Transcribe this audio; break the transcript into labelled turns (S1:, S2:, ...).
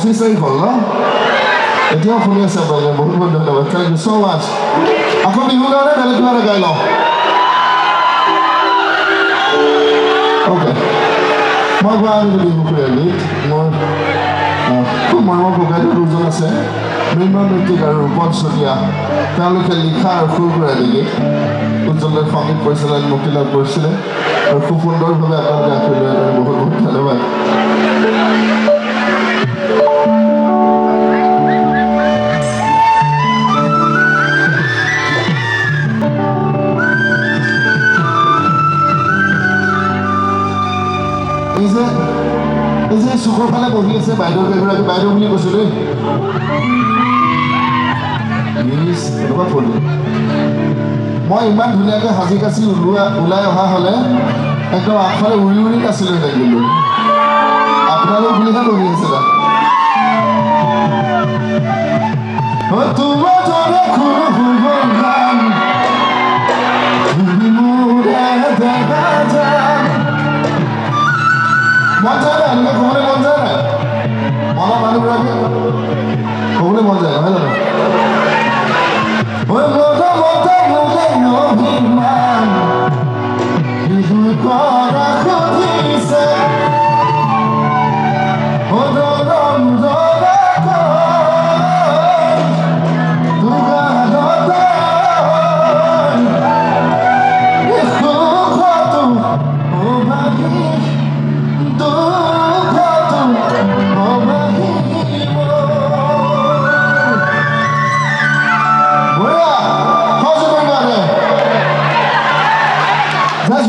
S1: 25 হ'ল ন এতিয়াও শুনি আছে আপোনালোকে বহুত বহুত ধন্যবাদ থেংক ইউ ছ' মাছ আকৌ বিহুৰ কাৰণে বেলেগ কিবা এটা গাই লওঁ অ'কে মই গোৱা বিহুখুৰীয়া গীত মোৰ খুব মৰমৰ ককাইদেউ দুজন আছে মৃন্ময় নৈতিক আৰু ৰূপন চতিয়া তেওঁলোকে লিখা আৰু সুৰ কৰা গীত উজ্জ্বলে সংগীত পৰিচালনাত মুক্তি লাভ কৰিছিলে আৰু খুব সুন্দৰভাৱে আপোনালোকে আঁকোৱালি লয় বহুত বহুত ধন্যবাদ এই যে চুকৰ ফালে বহি আছে বাইদেউ কেইগৰাকী বাইদেউ বুলি কৈছোঁ দেই এনেকুৱা কৰিলোঁ মই ইমান ধুনীয়াকৈ সাজি কাচি ওলাই অহা হ'লে একদম আগফালে উৰি উৰি নাছিলোঁ হেঁতেন কিন্তু আপোনালোক বুলিহে বহি আছিলে তোমাৰ দৰে খুব গান মন যায় নাই এনেকৈ ক'বলৈ মন যায় নাই মনৰ মানুহবিলাকে ক'বলৈ মন যায় নহয় জানো That's